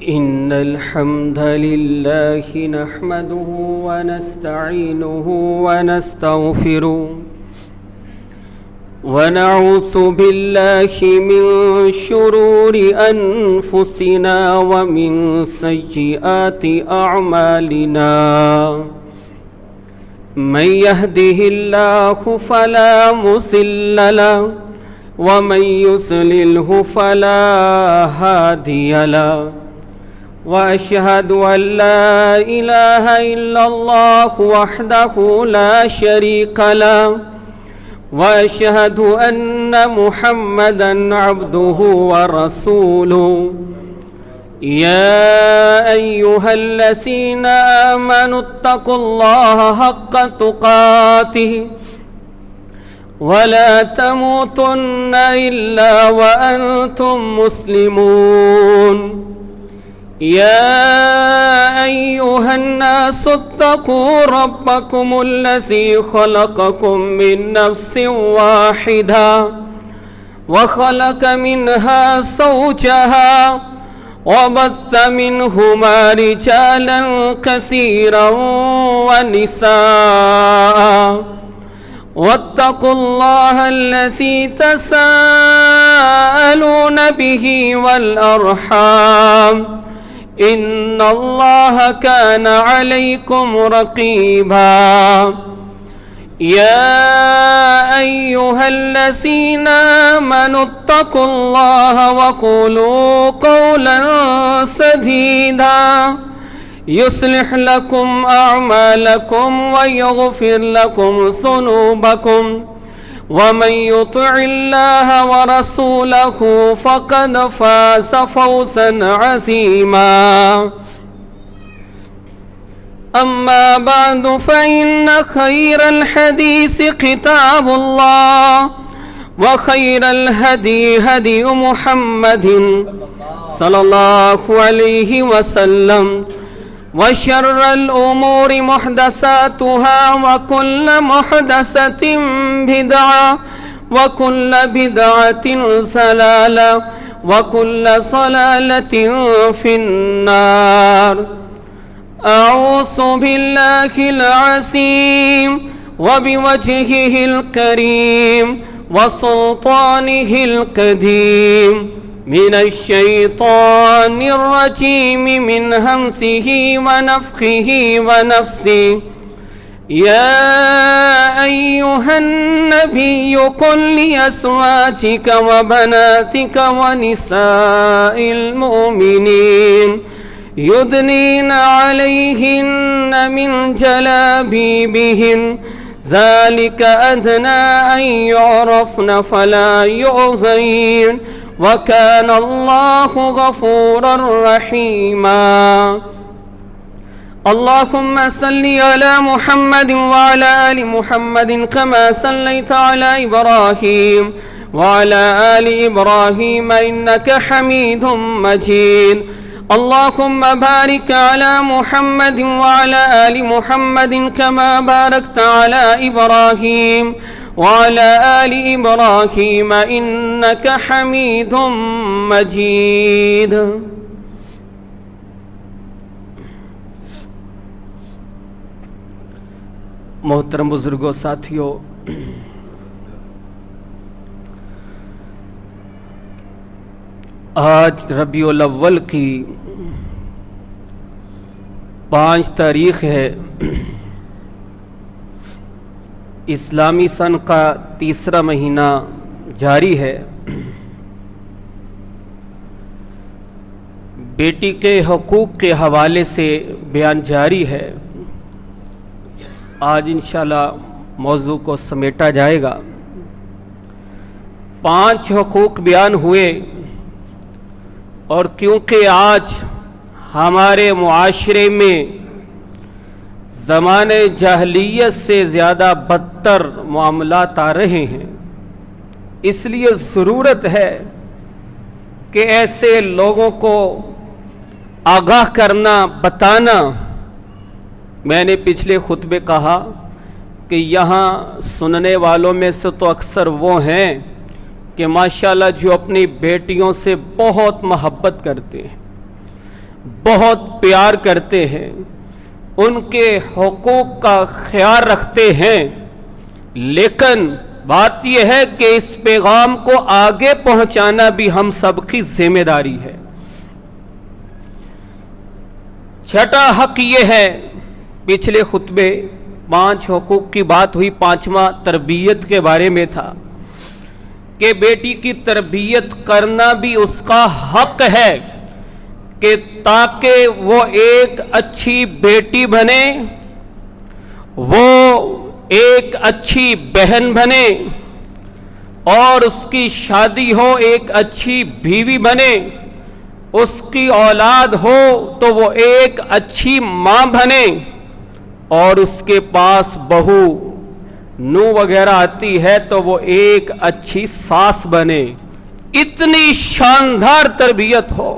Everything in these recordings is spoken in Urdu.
إن الحمد لله نحمده ونستعينه ونستغفره ونعوذ بالله من شرور أنفسنا ومن سيئات أعمالنا من يهده الله فلا مضل له ومن يضلله فلا هادي له وأشهد أن لا إله إلا الله وحده لا شريك له وأشهد أن محمدًا عبده ورسوله يا أيها الذين آمنوا اتقوا الله حق تقاته ولا تموتن إلا وأنتم مسلمون يا أيها الناس اتقوا ربكم الذي خلقكم من نفس واحدة وخلق منها زوجها وبث منهما رجالا كثيرا ونساء واتقوا الله الذي تساءلون به والأرحام إن الله كان عليكم رقيبا يا أيها الذين آمنوا اتقوا الله وقولوا قولا سديدا يصلح لكم أعمالكم ويغفر لكم ذنوبكم ومن يطع الله ورسوله فقد فاز فوزا عظيما أما بعد فإن خير الحديث كتاب الله وخير الهدي هدي محمد صلى الله عليه وسلم وشر الأمور محدثاتها وكل محدثة بدعة وكل بدعة ضلالة وكل ضلالة في النار أعوذ بالله العظيم وبوجهه الكريم وسلطانه القديم من الشيطان الرجيم من همزه ونفخه ونفسه يا أيها النبي قل لأزواجك وبناتك ونساء المؤمنين يدنين عليهن من جلابيبهن ذلك أدنى أن يعرفن فلا يؤذين وكان الله غفورا رحيما اللهم صل على محمد وعلى آل محمد كما صليت على إبراهيم وعلى آل إبراهيم إنك حميد مجيد اللهم بارك على محمد وعلى آل محمد كما باركت على إبراهيم وعلى آل إبراهيم إنك حميد مجيد محترم بزرگوں ساتھیوں، آج ربیع الاول کی 5 تاریخ ہے، اسلامی سن کا تیسرا مہینہ جاری ہے۔ بیٹی کے حقوق کے حوالے سے بیان جاری ہے۔ آج انشاءاللہ موضوع کو سمیٹا جائے گا۔ 5 حقوق بیان ہوئے، اور کیونکہ آج ہمارے معاشرے میں زمانے جاہلیت سے زیادہ بدتر معاملات آ رہے ہیں، اس لیے ضرورت ہے کہ ایسے لوگوں کو آگاہ کرنا، بتانا۔ میں نے پچھلے خطبے کہا کہ یہاں سننے والوں میں سے تو اکثر وہ ہیں کہ ماشاءاللہ جو اپنی بیٹیوں سے بہت محبت کرتے ہیں، بہت پیار کرتے ہیں، ان کے حقوق کا خیال رکھتے ہیں، لیکن بات یہ ہے کہ اس پیغام کو آگے پہنچانا بھی ہم سب کی ذمہ داری ہے۔ چھٹا حق یہ ہے، پچھلے خطبے 5 حقوق کی بات ہوئی، 5واں تربیت کے بارے میں تھا کہ بیٹی کی تربیت کرنا بھی اس کا حق ہے کہ تاکہ وہ ایک اچھی بیٹی بنے، وہ ایک اچھی بہن بنے، اور اس کی شادی ہو ایک اچھی بیوی بنے، اس کی اولاد ہو تو وہ ایک اچھی ماں بنے، اور اس کے پاس بہو نو وغیرہ آتی ہے تو وہ ایک اچھی ساس بنے، اتنی شاندار تربیت ہو۔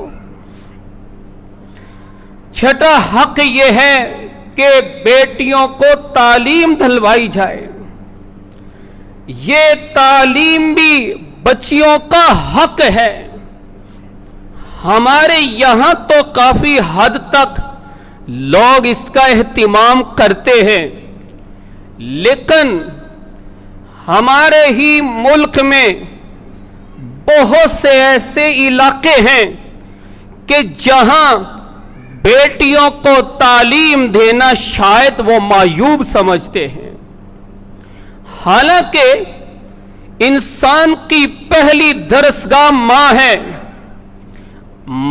چھٹا حق یہ ہے کہ بیٹیوں کو تعلیم دلوائی جائے، یہ تعلیم بھی بچیوں کا حق ہے۔ ہمارے یہاں تو کافی حد تک لوگ اس کا اہتمام کرتے ہیں، لیکن ہمارے ہی ملک میں بہت سے ایسے علاقے ہیں کہ جہاں بیٹیوں کو تعلیم دینا شاید وہ معیوب سمجھتے ہیں، حالانکہ انسان کی پہلی درسگاہ ماں ہے۔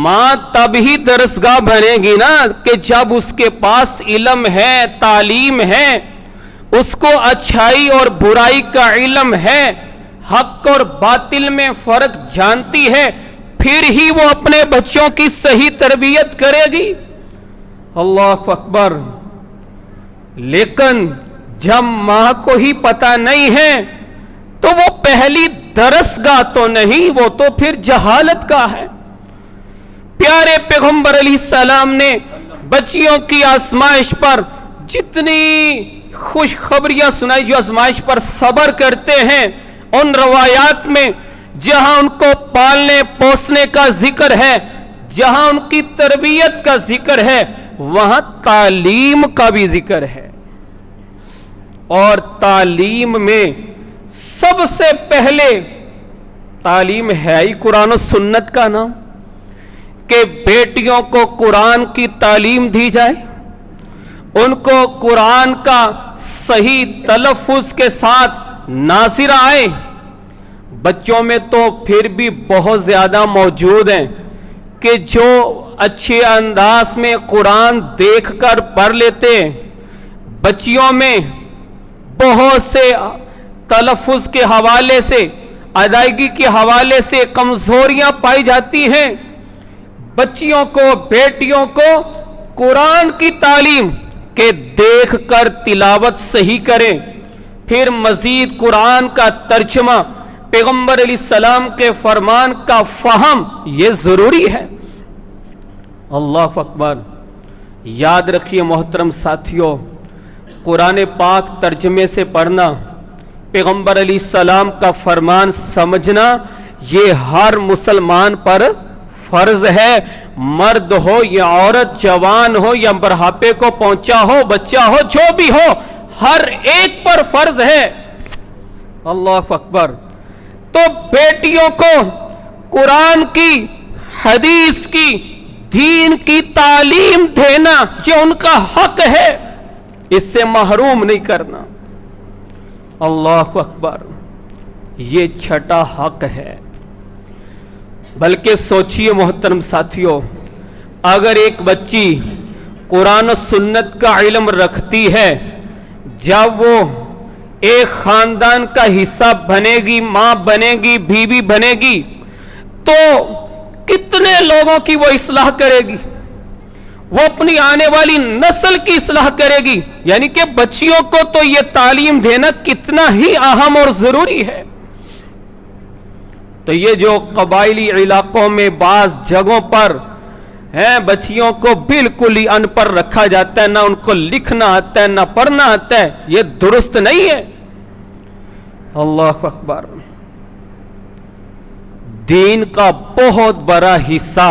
ماں تب ہی درسگاہ بنے گی نا کہ جب اس کے پاس علم ہے، تعلیم ہے، اس کو اچھائی اور برائی کا علم ہے، حق اور باطل میں فرق جانتی ہے، پھر ہی وہ اپنے بچوں کی صحیح تربیت کرے گی۔ اللہ اکبر۔ لیکن جب ماں کو ہی پتہ نہیں ہے تو وہ پہلی درسگاہ تو نہیں، وہ تو پھر جہالت کا ہے۔ پیارے پیغمبر علیہ السلام نے بچیوں کی آزمائش پر جتنی خوشخبریاں سنائی، جو آزمائش پر صبر کرتے ہیں، ان روایات میں جہاں ان کو پالنے پوسنے کا ذکر ہے، جہاں ان کی تربیت کا ذکر ہے، وہاں تعلیم کا بھی ذکر ہے۔ اور تعلیم میں سب سے پہلے تعلیم ہے ہی قرآن و سنت کا نام، کہ بیٹیوں کو قرآن کی تعلیم دی جائے، ان کو قرآن کا صحیح تلفظ کے ساتھ ناظر آئے۔ بچوں میں تو پھر بھی بہت زیادہ موجود ہیں کہ جو اچھے انداز میں قرآن دیکھ کر پڑھ لیتے ہیں، بچیوں میں بہت سے تلفظ کے حوالے سے، ادائیگی کے حوالے سے کمزوریاں پائی جاتی ہیں۔ بچیوں کو، بیٹیوں کو قرآن کی تعلیم کہ دیکھ کر تلاوت صحیح کریں، پھر مزید قرآن کا ترجمہ، پیغمبر علیہ السلام کے فرمان کا فہم، یہ ضروری ہے۔ اللہ اکبر۔ یاد رکھیے محترم ساتھیوں، قرآن پاک ترجمے سے پڑھنا، پیغمبر علیہ السلام کا فرمان سمجھنا، یہ ہر مسلمان پر فرض ہے، مرد ہو یا عورت، جوان ہو یا بڑھاپے کو پہنچا ہو، بچہ ہو، جو بھی ہو، ہر ایک پر فرض ہے۔ اللہ اکبر۔ تو بیٹیوں کو قرآن کی، حدیث کی، دین کی تعلیم دینا یہ ان کا حق ہے، اس سے محروم نہیں کرنا۔ اللہ اکبر۔ یہ چھٹا حق ہے۔ بلکہ سوچئے محترم ساتھیوں، اگر ایک بچی قرآن و سنت کا علم رکھتی ہے، جب وہ ایک خاندان کا حصہ بنے گی، ماں بنے گی، بیوی بنے گی، تو کتنے لوگوں کی وہ اصلاح کرے گی، وہ اپنی آنے والی نسل کی اصلاح کرے گی۔ یعنی کہ بچیوں کو تو یہ تعلیم دینا کتنا ہی اہم اور ضروری ہے۔ تو یہ جو قبائلی علاقوں میں بعض جگہوں پر بچیوں کو بالکل ہی ان پڑھ رکھا جاتا ہے، نہ ان کو لکھنا آتا ہے، نہ پڑھنا آتا ہے، یہ درست نہیں ہے۔ اللہ اکبر۔ دین کا بہت بڑا حصہ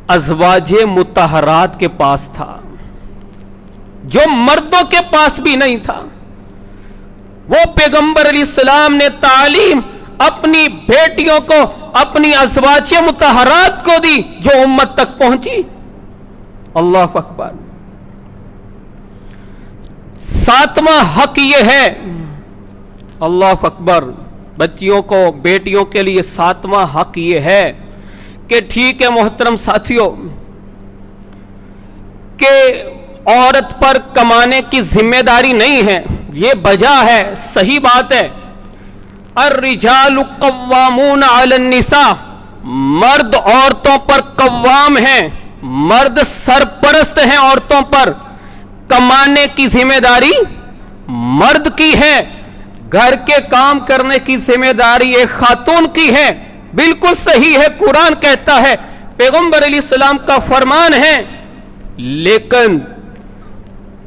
ازواج مطہرات کے پاس تھا، جو مردوں کے پاس بھی نہیں تھا. وہ پیغمبر علیہ السلام نے تعلیم اپنی بیٹیوں کو اپنی ازواج مطہرات کو دی، جو امت تک پہنچی. اللہ اکبر. ساتواں حق یہ ہے، اللہ اکبر، بچیوں کو، بیٹیوں کے لیے ساتواں حق یہ ہے کہ ٹھیک ہے محترم ساتھیوں کہ عورت پر کمانے کی ذمہ داری نہیں ہے، یہ بجا ہے، صحیح بات ہے. الرجال قوامون علی النساء، مرد عورتوں پر قوام ہیں، مرد سرپرست ہیں عورتوں پر. کمانے کی ذمہ داری مرد کی ہے، گھر کے کام کرنے کی ذمہ داری ایک خاتون کی ہے. بالکل صحیح ہے، قرآن کہتا ہے، پیغمبر علیہ السلام کا فرمان ہے. لیکن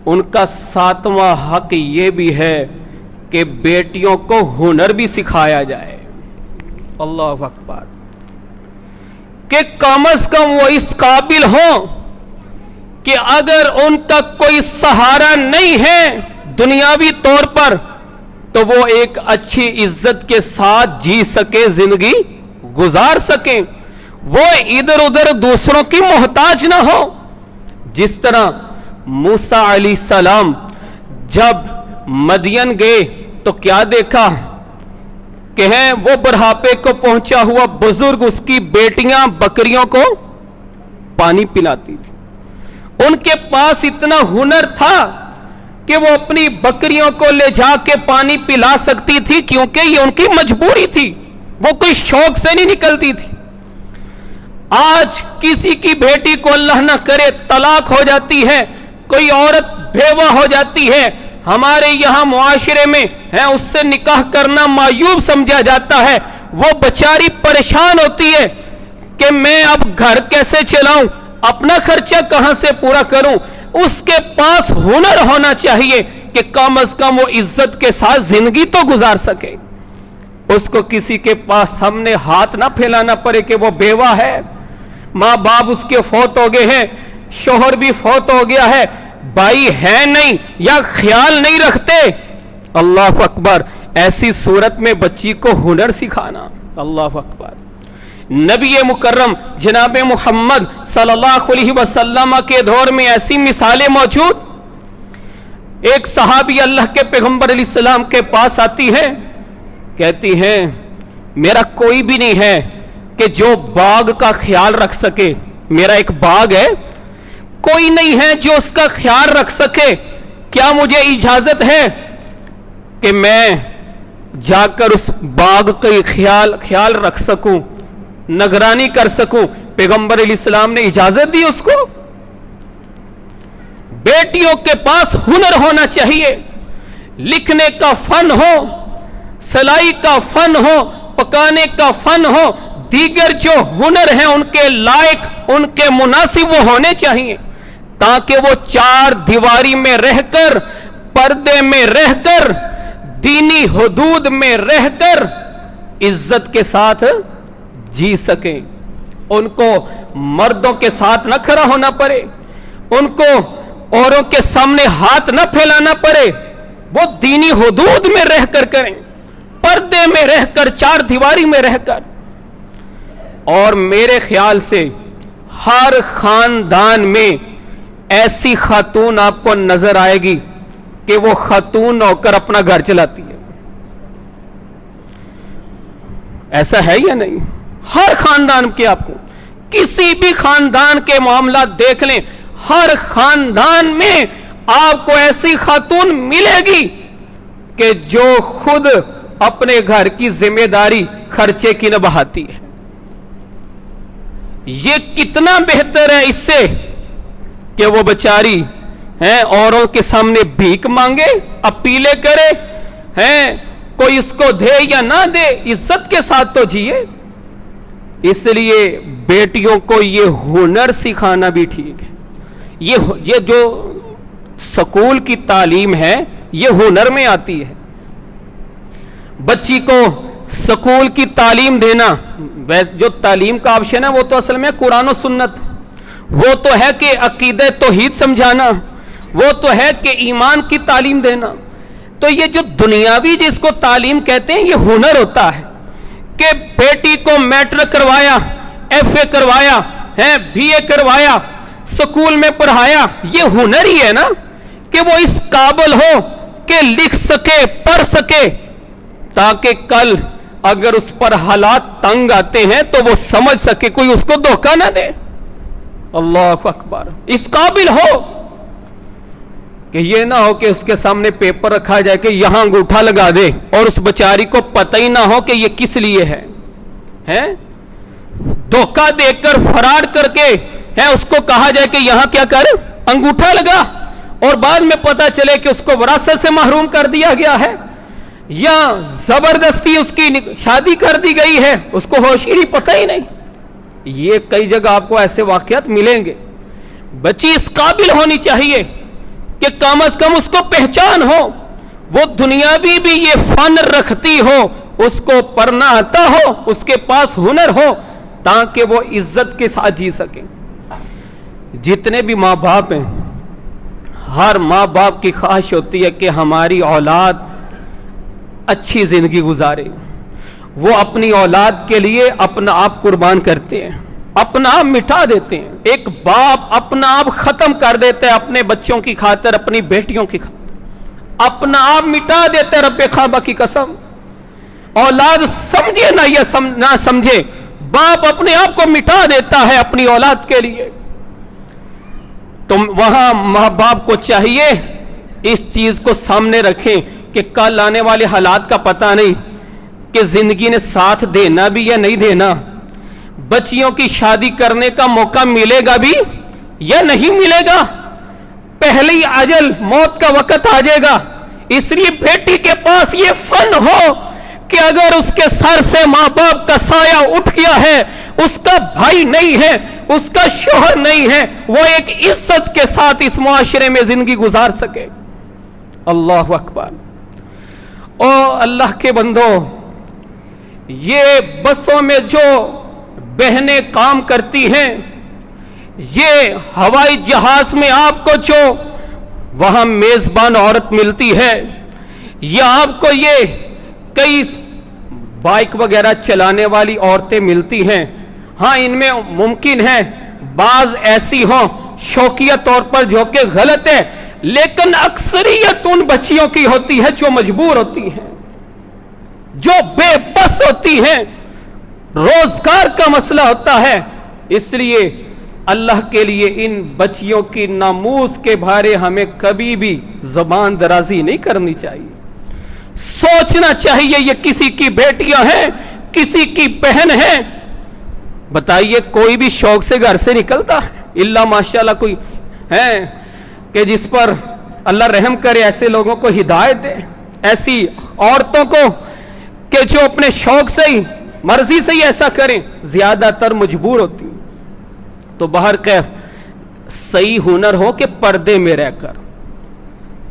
ان کا ساتواں حق یہ بھی ہے کہ بیٹیوں کو ہنر بھی سکھایا جائے. اللہ اکبر. کہ کم از کم وہ اس قابل ہوں کہ اگر ان کا کوئی سہارا نہیں ہے دنیاوی طور پر تو وہ ایک اچھی عزت کے ساتھ جی سکے، زندگی گزار سکیں، وہ ادھر ادھر دوسروں کی محتاج نہ ہو. جس طرح موسیٰ علیہ السلام جب مدین گئے تو کیا دیکھا کہ وہ بڑھاپے کو پہنچا ہوا بزرگ اس کی بیٹیاں بکریوں کو پانی پلاتی تھی. ان کے پاس اتنا ہنر تھا کہ وہ اپنی بکریوں کو لے جا کے پانی پلا سکتی تھی، کیونکہ یہ ان کی مجبوری تھی، وہ کوئی شوق سے نہیں نکلتی تھی. آج کسی کی بیٹی کو اللہ نہ کرے طلاق ہو جاتی ہے، کوئی عورت بیوہ ہو جاتی ہے، ہمارے یہاں معاشرے میں ہے اس سے نکاح کرنا معیوب سمجھا جاتا ہے. وہ بیچاری پریشان ہوتی ہے کہ میں اب گھر کیسے چلاؤں، اپنا خرچہ کہاں سے پورا کروں. اس کے پاس ہنر ہونا چاہیے کہ کم از کم وہ عزت کے ساتھ زندگی تو گزار سکے. اس کو کسی کے پاس سامنے ہاتھ نہ پھیلانا پڑے کہ وہ بیوہ ہے، ماں باپ اس کے فوت ہو گئے ہیں، شوہر بھی فوت ہو گیا ہے، بھائی ہے نہیں یا خیال نہیں رکھتے. اللہ اکبر. ایسی صورت میں بچی کو ہنر سکھانا. اللہ اکبر. نبی مکرم جناب محمد صلی اللہ علیہ وسلم کے دور میں ایسی مثالیں موجود. ایک صحابی اللہ کے پیغمبر علیہ السلام کے پاس آتی ہے، کہتی ہے میرا کوئی بھی نہیں ہے کہ جو باغ کا خیال رکھ سکے. میرا ایک باغ ہے، کوئی نہیں ہے جو اس کا خیال رکھ سکے، کیا مجھے اجازت ہے کہ میں جا کر اس باغ کا خیال رکھ سکوں، نگرانی کر سکوں؟ پیغمبر علیہ السلام نے اجازت دی اس کو. بیٹیوں کے پاس ہنر ہونا چاہیے، لکھنے کا فن ہو، سلائی کا فن ہو، پکانے کا فن ہو، دیگر جو ہنر ہیں ان کے لائق، ان کے مناسب وہ ہونے چاہیے، تاکہ وہ چار دیواری میں رہ کر، پردے میں رہ کر، دینی حدود میں رہ کر عزت کے ساتھ جی سکیں. ان کو مردوں کے ساتھ نہ کھڑا ہونا پڑے، ان کو اوروں کے سامنے ہاتھ نہ پھیلانا پڑے، وہ دینی حدود میں رہ کر کریں، پردے میں رہ کر، چار دیواری میں رہ کر. اور میرے خیال سے ہر خاندان میں ایسی خاتون آپ کو نظر آئے گی کہ وہ خاتون ہو کر اپنا گھر چلاتی ہے. ایسا ہے یا نہیں؟ ہر خاندان کے آپ کو کسی بھی خاندان کے معاملات دیکھ لیں، ہر خاندان میں آپ کو ایسی خاتون ملے گی کہ جو خود اپنے گھر کی ذمہ داری خرچے کی نبھاتی ہے. یہ کتنا بہتر ہے اس سے کہ وہ بیچاری اوروں کے سامنے بھیک مانگے، اپیلیں کرے، کوئی اس کو دے یا نہ دے، عزت کے ساتھ تو جیے. اس لیے بیٹیوں کو یہ ہنر سکھانا بھی ٹھیک ہے. یہ جو سکول کی تعلیم ہے یہ ہنر میں آتی ہے. بچی کو سکول کی تعلیم دینا، جو تعلیم کا آپشن ہے وہ تو اصل میں قرآن و سنت، وہ تو ہے کہ عقیدہ توحید سمجھانا، وہ تو ہے کہ ایمان کی تعلیم دینا. تو یہ جو دنیاوی جس کو تعلیم کہتے ہیں یہ ہنر ہوتا ہے کہ بیٹی کو میٹرک کروایا، ایف اے کروایا ہے، بی اے کروایا، سکول میں پڑھایا. یہ ہنر ہی ہے نا کہ وہ اس قابل ہو کہ لکھ سکے، پڑھ سکے، تاکہ کل اگر اس پر حالات تنگ آتے ہیں تو وہ سمجھ سکے، کوئی اس کو دھوکہ نہ دے. اللہ اکبر. اس قابل ہو کہ یہ نہ ہو کہ اس کے سامنے پیپر رکھا جائے کہ یہاں انگوٹھا لگا دے اور اس بیچاری کو پتہ ہی نہ ہو کہ یہ کس لیے ہے. دھوکہ دے کر فراڈ کر کے اس کو کہا جائے کہ یہاں کیا کر، انگوٹھا لگا، اور بعد میں پتہ چلے کہ اس کو وراثت سے محروم کر دیا گیا ہے، یا زبردستی اس کی شادی کر دی گئی ہے، اس کو ہوش ہی پتہ ہی نہیں. یہ کئی جگہ آپ کو ایسے واقعات ملیں گے. بچی اس قابل ہونی چاہیے کہ کم از کم اس کو پہچان ہو، وہ دنیاوی بھی یہ فن رکھتی ہو، اس کو پڑھنا آتا ہو، اس کے پاس ہنر ہو، تاکہ وہ عزت کے ساتھ جی سکے. جتنے بھی ماں باپ ہیں، ہر ماں باپ کی خواہش ہوتی ہے کہ ہماری اولاد اچھی زندگی گزارے. وہ اپنی اولاد کے لیے اپنا آپ قربان کرتے ہیں، اپنا آپ مٹا دیتے ہیں. ایک باپ اپنا آپ ختم کر دیتا ہے اپنے بچوں کی خاطر، اپنی بیٹیوں کی خاطر، اپنا آپ مٹا دیتا ہے. رب کعبہ کی قسم، اولاد سمجھے نہ یہ نہ سمجھے، باپ اپنے آپ کو مٹا دیتا ہے اپنی اولاد کے لیے. تو وہاں ماں باپ کو چاہیے اس چیز کو سامنے رکھیں کہ کل آنے والے حالات کا پتہ نہیں کہ زندگی نے ساتھ دینا بھی یا نہیں دینا، بچیوں کی شادی کرنے کا موقع ملے گا بھی یا نہیں ملے گا. پہلی اجل موت کا وقت آ جائے گا. اس لیے بیٹی کے پاس یہ فن ہو کہ اگر اس کے سر سے ماں باپ کا سایہ اٹھ گیا ہے، اس کا بھائی نہیں ہے، اس کا شوہر نہیں ہے، وہ ایک عزت کے ساتھ اس معاشرے میں زندگی گزار سکے. اللہ اکبر. او اللہ کے بندو، یہ بسوں میں جو بہنیں کام کرتی ہیں، یہ ہوائی جہاز میں آپ کو جو وہاں میزبان عورت ملتی ہے، یا آپ کو یہ کئی بائک وغیرہ چلانے والی عورتیں ملتی ہیں، ہاں ان میں ممکن ہے بعض ایسی ہوں شوقیہ طور پر جو کہ غلط ہے، لیکن اکثریت ان بچیوں کی ہوتی ہے جو مجبور ہوتی ہیں، جو بے بس ہوتی ہیں، روزگار کا مسئلہ ہوتا ہے. اس لیے اللہ کے لیے ان بچیوں کی ناموس کے بارے ہمیں کبھی بھی زبان درازی نہیں کرنی چاہیے. سوچنا چاہیے یہ کسی کی بیٹیاں ہیں، کسی کی بہن ہیں. بتائیے کوئی بھی شوق سے گھر سے نکلتا ہے اللہ ماشاءاللہ کوئی ہے کہ جس پر اللہ رحم کرے، ایسے لوگوں کو ہدایت دے، ایسی عورتوں کو کہ جو اپنے شوق سے ہی مرضی سے ہی ایسا کریں. زیادہ تر مجبور ہوتی. تو بہرکیف صحیح ہنر ہو کہ پردے میں رہ کر،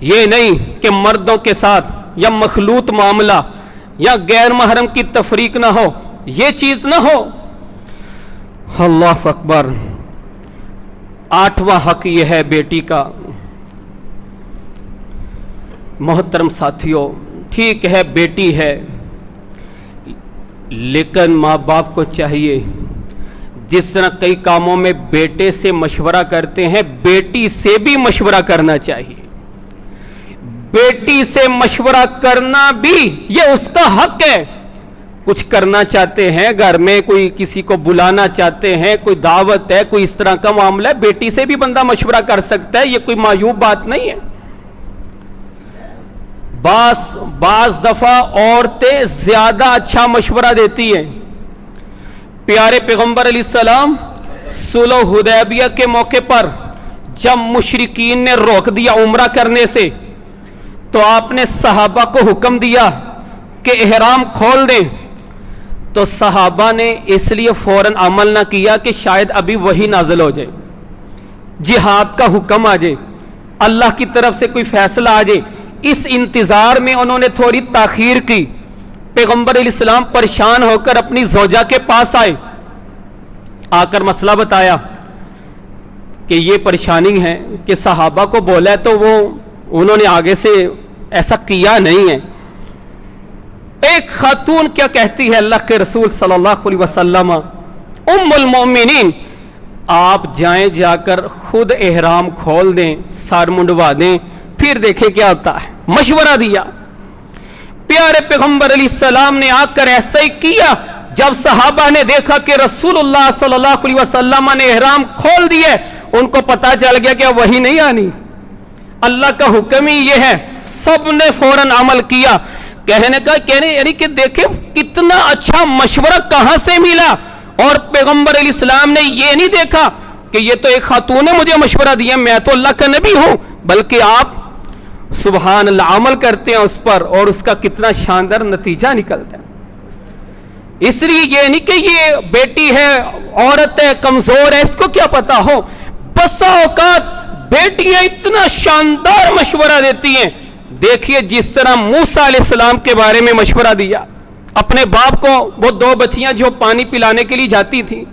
یہ نہیں کہ مردوں کے ساتھ یا مخلوط معاملہ یا غیر محرم کی تفریق نہ ہو، یہ چیز نہ ہو. اللہ اکبر. 8واں حق یہ ہے بیٹی کا. محترم ساتھیوں، ٹھیک ہے بیٹی ہے، لیکن ماں باپ کو چاہیے جس طرح کئی کاموں میں بیٹے سے مشورہ کرتے ہیں، بیٹی سے بھی مشورہ کرنا چاہیے. بیٹی سے مشورہ کرنا بھی یہ اس کا حق ہے. کچھ کرنا چاہتے ہیں گھر میں، کوئی کسی کو بلانا چاہتے ہیں، کوئی دعوت ہے، کوئی اس طرح کا معاملہ ہے، بیٹی سے بھی بندہ مشورہ کر سکتا ہے. یہ کوئی معیوب بات نہیں ہے. بعض دفعہ عورتیں زیادہ اچھا مشورہ دیتی ہیں. پیارے پیغمبر علیہ السلام صلح حدیبیہ کے موقع پر جب مشرکین نے روک دیا عمرہ کرنے سے، تو آپ نے صحابہ کو حکم دیا کہ احرام کھول دیں. تو صحابہ نے اس لیے فوراً عمل نہ کیا کہ شاید ابھی وہی نازل ہو جائے، جہاد کا حکم آ جائے، اللہ کی طرف سے کوئی فیصلہ آ جائے. اس انتظار میں انہوں نے تھوڑی تاخیر کی. پیغمبر علیہ السلام پریشان ہو کر اپنی زوجہ کے پاس آئے، آ کر مسئلہ بتایا. کہ یہ پریشانی ہے کہ صحابہ کو بولا ہے تو انہوں نے آگے سے ایسا کیا نہیں ہے. ایک خاتون کیا کہتی ہے اللہ کے رسول صلی اللہ علیہ وسلم، ام المومنین، آپ جائیں جا کر خود احرام کھول دیں، سر منڈوا دیں، پھر دیکھیں کیا ہوتا ہے. مشورہ دیا. پیارے پیغمبر علیہ السلام نے آ کر ایسا ہی کیا. جب صحابہ نے دیکھا کہ رسول اللہ صلی اللہ علیہ وسلم نے احرام کھول دیے، ان کو پتا چل گیا کہ وہی نہیں آنی، اللہ کا حکم ہی یہ ہے. سب نے فوراً عمل کیا. کہنے یعنی کہ دیکھیں کتنا اچھا مشورہ کہاں سے ملا. اور پیغمبر علیہ السلام نے یہ نہیں دیکھا کہ یہ تو ایک خاتون نے مجھے مشورہ دیا، میں تو اللہ کا نبی ہوں، بلکہ آپ سبحان اللہ عمل کرتے ہیں اس پر، اور اس کا کتنا شاندار نتیجہ نکلتا ہے. اس لیے یہ نہیں کہ یہ بیٹی ہے، عورت ہے، کمزور ہے، اس کو کیا پتا ہو. بسا اوقات بیٹیاں اتنا شاندار مشورہ دیتی ہیں. دیکھیے جس طرح موسیٰ علیہ السلام کے بارے میں مشورہ دیا اپنے باپ کو. وہ 2 بچیاں جو پانی پلانے کے لیے جاتی تھیں،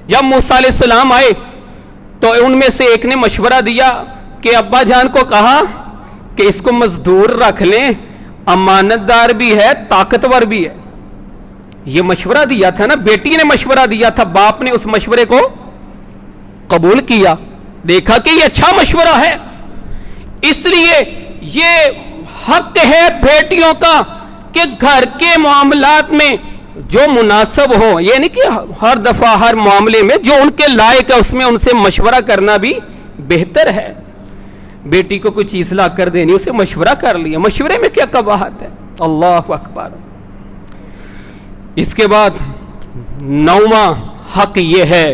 جب موسیٰ علیہ السلام آئے تو ان میں سے ایک نے مشورہ دیا کہ ابا جان کو کہا کہ اس کو مزدور رکھ لیں، امانت دار بھی ہے، طاقتور بھی ہے. یہ مشورہ دیا تھا نا، بیٹی نے مشورہ دیا تھا، باپ نے اس مشورے کو قبول کیا، دیکھا کہ یہ اچھا مشورہ ہے. اس لیے یہ حق ہے بیٹیوں کا کہ گھر کے معاملات میں جو مناسب ہو، یہ نہیں کہ ہر دفعہ ہر معاملے میں جو ان کے لائق ہے اس میں ان سے مشورہ کرنا بھی بہتر ہے. بیٹی کو کوئی چیز لا کر دینی، اسے مشورہ کر لیا، مشورے میں کیا قباحت ہے. اللہ اکبر. اس کے بعد 9واں حق یہ ہے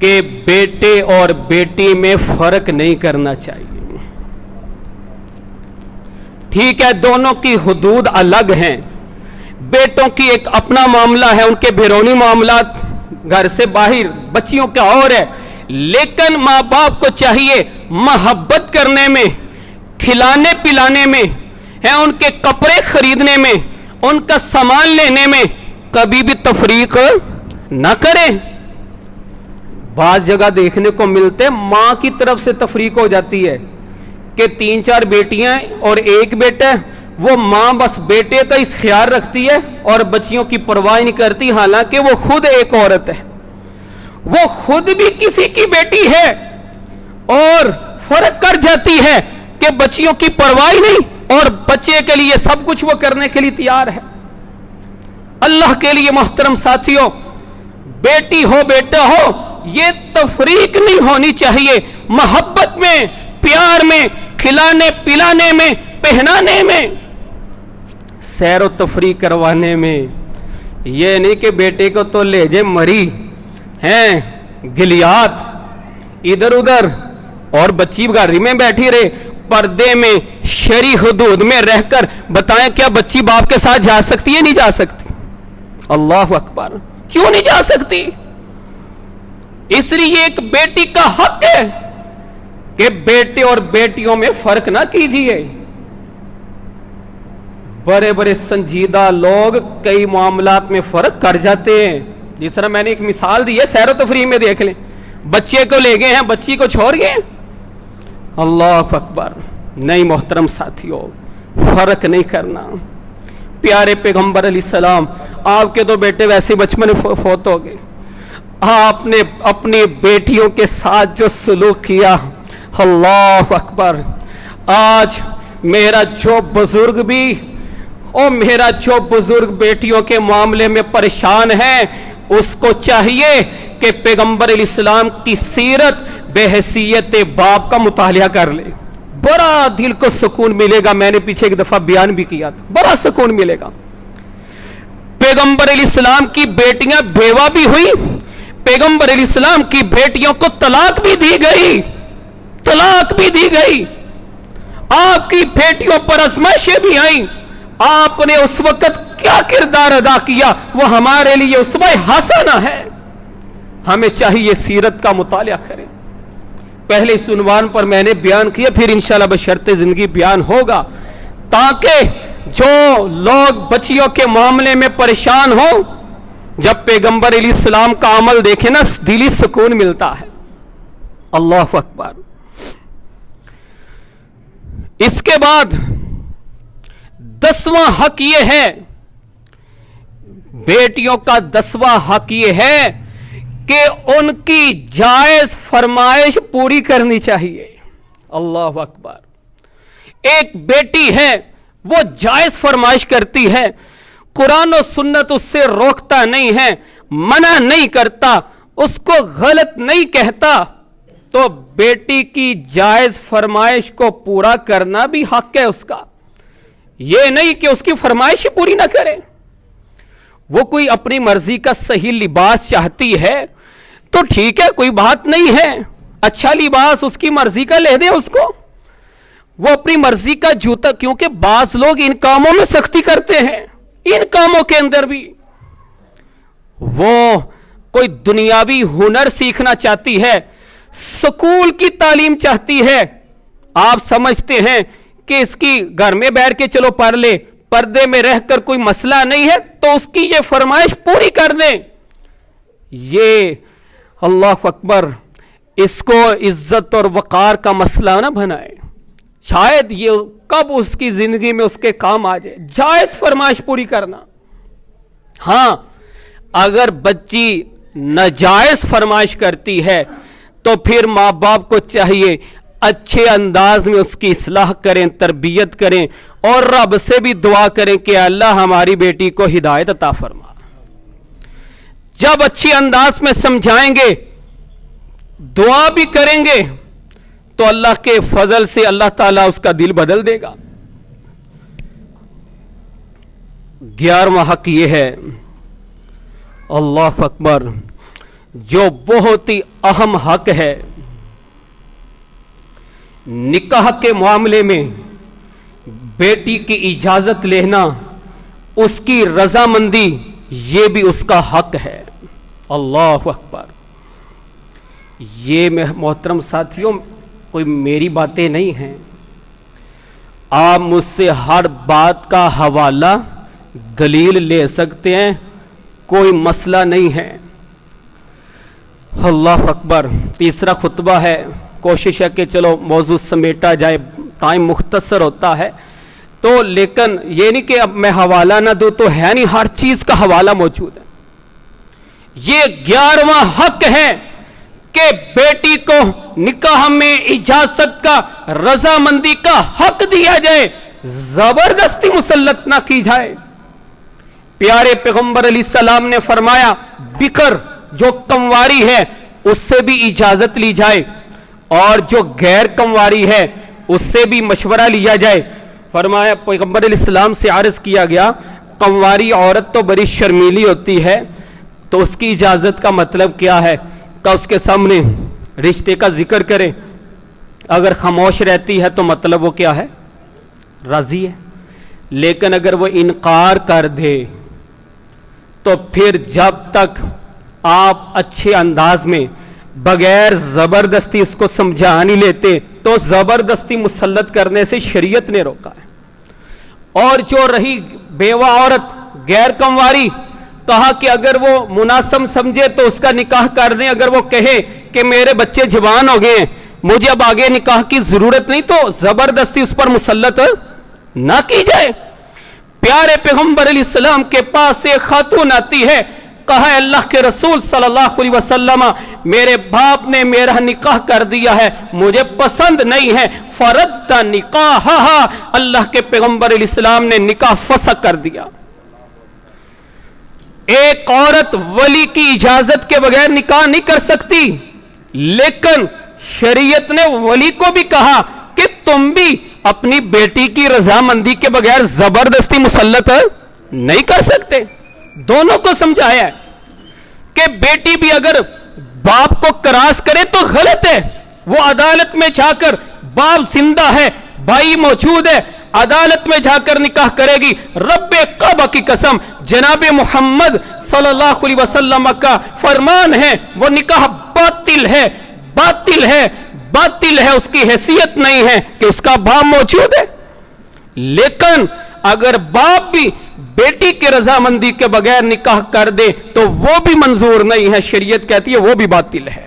کہ بیٹے اور بیٹی میں فرق نہیں کرنا چاہیے. ٹھیک ہے دونوں کی حدود الگ ہیں، بیٹوں کی ایک اپنا معاملہ ہے، ان کے بیرونی معاملات گھر سے باہر، بچیوں کا اور ہے. لیکن ماں باپ کو چاہیے محبت کرنے میں، کھلانے پلانے میں، ہے ان کے کپڑے خریدنے میں، ان کا سامان لینے میں کبھی بھی تفریق نہ کریں. بعض جگہ دیکھنے کو ملتے ماں کی طرف سے تفریق ہو جاتی ہے کہ 3-4 بیٹیاں اور ایک بیٹا، وہ ماں بس بیٹے کا اس خیال رکھتی ہے اور بچیوں کی پرواہ نہیں کرتی، حالانکہ وہ خود ایک عورت ہے، وہ خود بھی کسی کی بیٹی ہے، اور فرق کر جاتی ہے کہ بچیوں کی پرواہ نہیں اور بچے کے لیے سب کچھ وہ کرنے کے لیے تیار ہے. اللہ کے لیے محترم ساتھیوں، بیٹی ہو بیٹا ہو، یہ تفریق نہیں ہونی چاہیے. محبت میں، پیار میں، کھلانے پلانے میں، پہنانے میں، سیر و تفریح کروانے میں. یہ نہیں کہ بیٹے کو تو لے جے مری ہیں گلیات ادھر ادھر اور بچی گھر میں بیٹھی رہے. پردے میں، شرعی حدود میں رہ کر بتائیں کیا بچی باپ کے ساتھ جا سکتی ہے؟ نہیں جا سکتی. اللہ اکبر. کیوں نہیں جا سکتی؟ اس لیے ایک بیٹی کا حق ہے کہ بیٹے اور بیٹیوں میں فرق نہ کیجیے. بڑے بڑے سنجیدہ لوگ کئی معاملات میں فرق کر جاتے ہیں. جس طرح میں نے ایک مثال دی ہے، سیر و تفریح میں دیکھ لیں، بچے کو لے گئے ہیں، بچی کو چھوڑ گئے. اللہ اکبر. نہیں محترم ساتھیوں، فرق نہیں کرنا. پیارے پیغمبر علیہ السلام، آپ کے 2 بیٹے ویسے بچپن میں فوت ہو گئے. آپ نے اپنی بیٹیوں کے ساتھ جو سلوک کیا، اللہ اکبر. آج میرا جو بزرگ بھی اور میرا جو بزرگ بیٹیوں کے معاملے میں پریشان ہے، اس کو چاہیے کہ پیغمبر علیہ السلام کی سیرت بحیثیت باپ کا مطالعہ کر لے. بڑا دل کو سکون ملے گا. میں نے پیچھے ایک دفعہ بیان بھی کیا تھا، بڑا سکون ملے گا. پیغمبر علیہ السلام کی بیٹیاں بیوہ بھی ہوئی، پیغمبر علیہ السلام کی بیٹیوں کو طلاق بھی دی گئی، طلاق بھی دی گئی. آپ کی بیٹیوں پر آزمائشیں بھی آئیں. آپ نے اس وقت کیا کردار ادا کیا، وہ ہمارے لیے اسوہ حسنہ ہے. ہمیں چاہیے سیرت کا مطالعہ کریں. پہلے اس عنوان پر میں نے بیان کیا، پھر انشاءاللہ بشرط زندگی بیان ہوگا، تاکہ جو لوگ بچیوں کے معاملے میں پریشان ہوں، جب پیغمبر علیہ السلام کا عمل دیکھیں نا، دلی سکون ملتا ہے. اللہ اکبر. اس کے بعد 10واں حق یہ ہے، بیٹیوں کا 10واں حق یہ ہے کہ ان کی جائز فرمائش پوری کرنی چاہیے. اللہ اکبر. ایک بیٹی ہے وہ جائز فرمائش کرتی ہے، قرآن و سنت اس سے روکتا نہیں ہے، منع نہیں کرتا، اس کو غلط نہیں کہتا، تو بیٹی کی جائز فرمائش کو پورا کرنا بھی حق ہے اس کا. یہ نہیں کہ اس کی فرمائش پوری نہ کرے. وہ کوئی اپنی مرضی کا صحیح لباس چاہتی ہے تو ٹھیک ہے، کوئی بات نہیں ہے، اچھا لباس اس کی مرضی کا لے دے اس کو. وہ اپنی مرضی کا جوتا، کیونکہ بعض لوگ ان کاموں میں سختی کرتے ہیں، ان کاموں کے اندر بھی وہ کوئی دنیاوی ہنر سیکھنا چاہتی ہے، سکول کی تعلیم چاہتی ہے، آپ سمجھتے ہیں کہ اس کی گھر میں بیٹھ کے چلو پڑھ لے، پردے میں رہ کر کوئی مسئلہ نہیں ہے، تو اس کی یہ فرمائش پوری کر دیں. یہ اللہ اکبر، اس کو عزت اور وقار کا مسئلہ نہ بنائے. شاید یہ کب اس کی زندگی میں اس کے کام آ جائے. جائز فرمائش پوری کرنا. ہاں، اگر بچی ناجائز فرمائش کرتی ہے تو پھر ماں باپ کو چاہیے اچھے انداز میں اس کی اصلاح کریں، تربیت کریں، اور رب سے بھی دعا کریں کہ اللہ ہماری بیٹی کو ہدایت عطا فرما. جب اچھی انداز میں سمجھائیں گے، دعا بھی کریں گے، تو اللہ کے فضل سے اللہ تعالیٰ اس کا دل بدل دے گا. 11واں حق یہ ہے، اللہ اکبر، جو بہت ہی اہم حق ہے. نکاح کے معاملے میں بیٹی کی اجازت لینا، اس کی رضامندی، یہ بھی اس کا حق ہے. اللہ اکبر. یہ محترم ساتھیوں، کوئی میری باتیں نہیں ہیں، آپ مجھ سے ہر بات کا حوالہ دلیل لے سکتے ہیں، کوئی مسئلہ نہیں ہے. اللہ اکبر. تیسرا خطبہ ہے، کوشش ہے کہ چلو موضوع سمیٹا جائے، ٹائم مختصر ہوتا ہے تو، لیکن یہ نہیں کہ اب میں حوالہ نہ دوں تو ہے نہیں، ہر چیز کا حوالہ موجود ہے. یہ 11واں حق ہے کہ بیٹی کو نکاح میں اجازت کا، رضامندی کا حق دیا جائے، زبردستی مسلط نہ کی جائے. پیارے پیغمبر علیہ السلام نے فرمایا بکر جو کنواری ہے اس سے بھی اجازت لی جائے، اور جو غیر کنواری ہے اس سے بھی مشورہ لیا جائے. فرمایا، پیغمبر علیہ السلام سے عرض کیا گیا، کنواری عورت تو بڑی شرمیلی ہوتی ہے، تو اس کی اجازت کا مطلب کیا ہے کہ اس کے سامنے رشتے کا ذکر کرے. اگر خاموش رہتی ہے تو مطلب وہ کیا ہے؟ راضی ہے. لیکن اگر وہ انکار کر دے تو پھر جب تک آپ اچھے انداز میں بغیر زبردستی اس کو سمجھا نہیں لیتے تو زبردستی مسلط کرنے سے شریعت نے روکا ہے. اور جو رہی بیوہ عورت غیر کنواری، کہا کہ اگر وہ مناسب سمجھے تو اس کا نکاح کر دیں. اگر وہ کہے کہ میرے بچے جوان ہو گئے ہیں، مجھے اب آگے نکاح کی ضرورت نہیں، تو زبردستی اس پر مسلط نہ کی جائے. پیارے پیغمبر علیہ السلام کے پاس ایک خاتون آتی ہے، کہا اللہ کے رسول صلی اللہ علیہ وسلم، میرے باپ نے میرا نکاح کر دیا ہے، مجھے پسند نہیں ہے. فرد نکاحہا، اللہ کے پیغمبر علیہ السلام نے نکاح فسخ کر دیا. ایک عورت ولی کی اجازت کے بغیر نکاح نہیں کر سکتی، لیکن شریعت نے ولی کو بھی کہا کہ تم بھی اپنی بیٹی کی رضامندی کے بغیر زبردستی مسلط نہیں کر سکتے. دونوں کو سمجھایا ہے کہ بیٹی بھی اگر باپ کو کراس کرے تو غلط ہے. وہ عدالت میں جا کر، باپ زندہ ہے، بھائی موجود ہے، عدالت میں جا کر نکاح کرے گی. رب کعبہ کی قسم، جناب محمد صلی اللہ علیہ وسلم کا فرمان ہے، وہ نکاح باطل ہے، باطل ہے، باطل ہے. اس کی حیثیت نہیں ہے کہ اس کا باپ موجود ہے. لیکن اگر باپ بھی بیٹی کی رضامندی کے بغیر نکاح کر دے تو وہ بھی منظور نہیں ہے، شریعت کہتی ہے وہ بھی باطل ہے.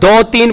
2, 3,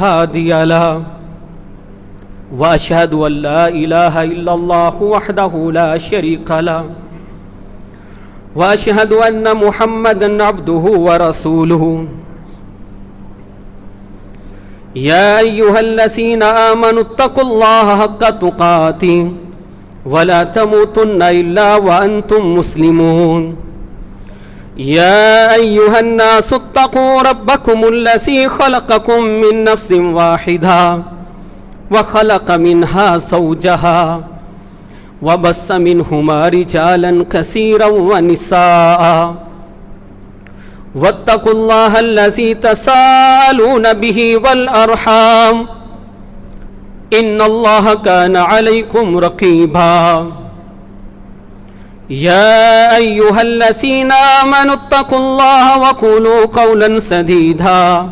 هادي له وأشهد أن لا إله إلا الله وحده لا شريك له وأشهد أن محمدا عبده ورسوله يا أيها الذين آمنوا اتقوا الله حق تقاته ولا تموتن إلا وأنتم مسلمون يا أيها الناس اتقوا ربكم الذي خلقكم من نفس واحدة وخلق منها زوجها وبث منهما رجالا كثيرا ونساء واتقوا الله الذي تساءلون به والأرحام إن الله كان عليكم رقيبا يا أيها الذين آمنوا اتقوا الله وقولوا قولا سديدا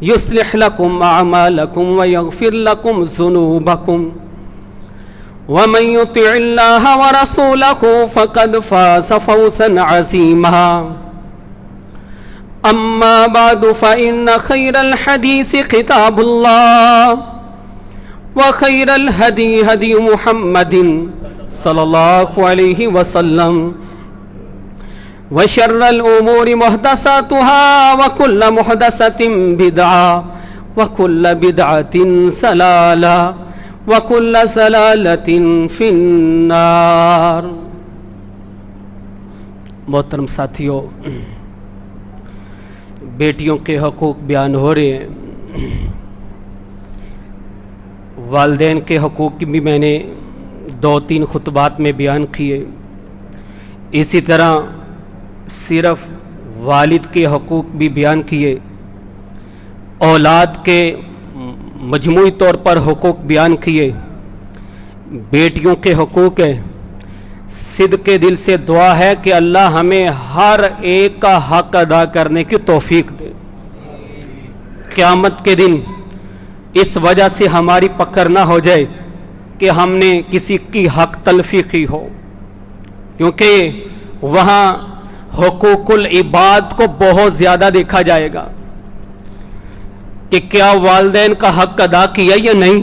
يصلح لكم أعمالكم ويغفر لكم ذنوبكم ومن يطع الله ورسوله فقد فاز فوزا عظيما أما بعد فإن خير الحديث كتاب الله وخير الهدي هدي محمد صلى الله عليه وسلم وشر الأمور محدثاتها وكل محدثة بدعة وكل بدعة ضلالة وكل ضلالة في النار. محترم ساتھیو، بیٹیوں کے حقوق بیان ہو رہے ہیں. والدین کے حقوق بھی میں نے 2-3 خطبات میں بیان کیے. اسی طرح صرف والد کے حقوق بھی بیان کیے. اولاد کے مجموعی طور پر حقوق بیان کیے. بیٹیوں کے حقوق ہیں. صدق دل سے دعا ہے کہ اللہ ہمیں ہر ایک کا حق ادا کرنے کی توفیق دے. قیامت کے دن اس وجہ سے ہماری پکڑ نہ ہو جائے کہ ہم نے کسی کی حق تلفی کی ہو، کیونکہ وہاں حقوق العباد کو بہت زیادہ دیکھا جائے گا کہ کیا والدین کا حق ادا کیا یا نہیں.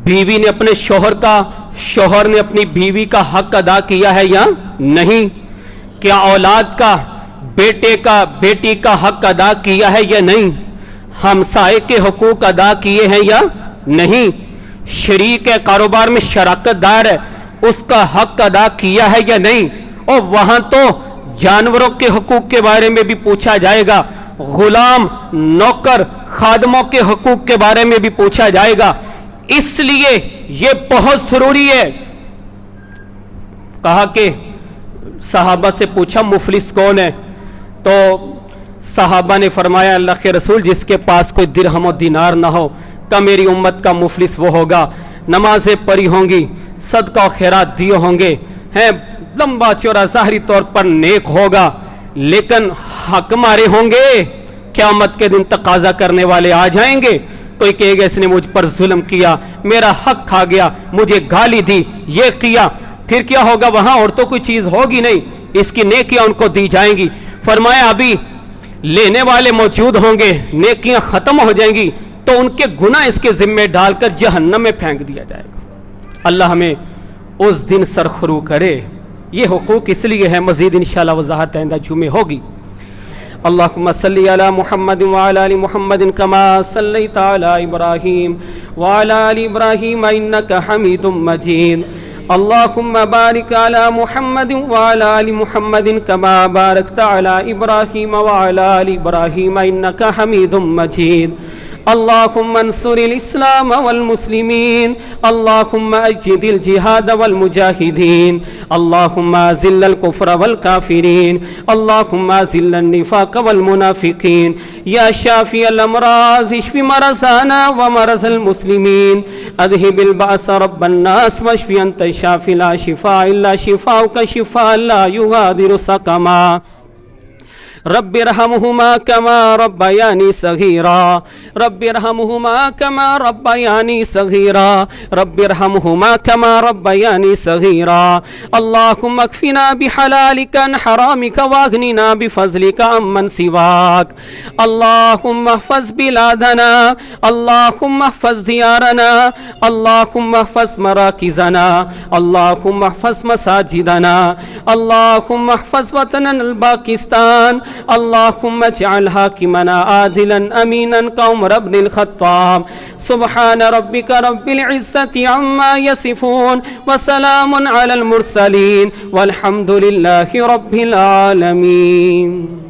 بیوی نے اپنے شوہر نے اپنی بیوی کا حق ادا کیا ہے یا نہیں. کیا اولاد کا بیٹی کا حق ادا کیا ہے یا نہیں. ہمسائے کے حقوق ادا کیے ہیں یا نہیں. شریک ہے، کاروبار میں شراکت دار ہے، اس کا حق ادا کیا ہے یا نہیں. اور وہاں تو جانوروں کے حقوق کے بارے میں بھی پوچھا جائے گا. غلام، نوکر، خادموں کے حقوق کے بارے میں بھی پوچھا جائے گا. اس لیے یہ بہت ضروری ہے. کہا کہ صحابہ سے پوچھا مفلس کون ہے، تو صحابہ نے فرمایا اللہ کے رسول جس کے پاس کوئی درہم و دینار نہ ہو. کہ میری امت کا مفلس وہ ہوگا نمازیں پڑھی ہوں گی، صدقہ و خیرات دیے ہوں گے، ہیں لمبا چوڑا ظاہری طور پر نیک ہوگا، لیکن حق مارے ہوں گے. قیامت کے دن تقاضا کرنے والے آ جائیں گے. کوئی کہے گا اس نے مجھ پر ظلم کیا، میرا حق کھا گیا، مجھے گالی دی، یہ کیا. پھر کیا ہوگا؟ وہاں اور تو کوئی چیز ہوگی نہیں، اس کی نیکیاں ان کو دی جائیں گی. فرمایا ابھی لینے والے موجود ہوں گے، نیکیاں ختم ہو جائیں گی تو ان کے گناہ اس کے ذمے ڈال کر جہنم میں پھینک دیا جائے گا. اللہ ہمیں اس دن سرخرو کرے. یہ حقوق اس لیے ہے، مزید انشاءاللہ وضاحت آئندہ جمعے ہوگی. اللهم صل على محمد وعلى ال محمد كما صليت على ابراهيم وعلى ال ابراهيم انك حميد مجيد. اللهم بارك على محمد وعلى ال محمد كما باركت على ابراهيم وعلى ال ابراهيم انك حميد مجيد. اللهم انصر الاسلام والمسلمين. اللهم اجد الجهاد والمجاهدين. اللهم اذل الكفر والكافرين. اللهم اذل النفاق والمنافقين. يا شافي الامراض اشف مرضانا ومرضى المسلمين. اذهب البأس رب الناس واشف انت الشافي لا شفاء الا شفاؤك شفاء لا يغادر سقما. رب ارحمهما كما ربياني صغيرا رب ارحمهما كما ربياني صغيرا رب ارحمهما كما ربياني صغيرا اللهم اكفنا بحلالك عن حرامك واغننا بفضلك عمن سواك اللهم احفظ بلادنا اللهم احفظ ديارنا اللهم احفظ مراكزنا اللهم احفظ مساجدنا اللهم احفظ وطننا الباكستان اللهم اجعل حاكمنا عادلا امينا كعمر بن الخطاب سبحان ربك رب العزة عما يصفون وسلام على المرسلين والحمد لله رب العالمين.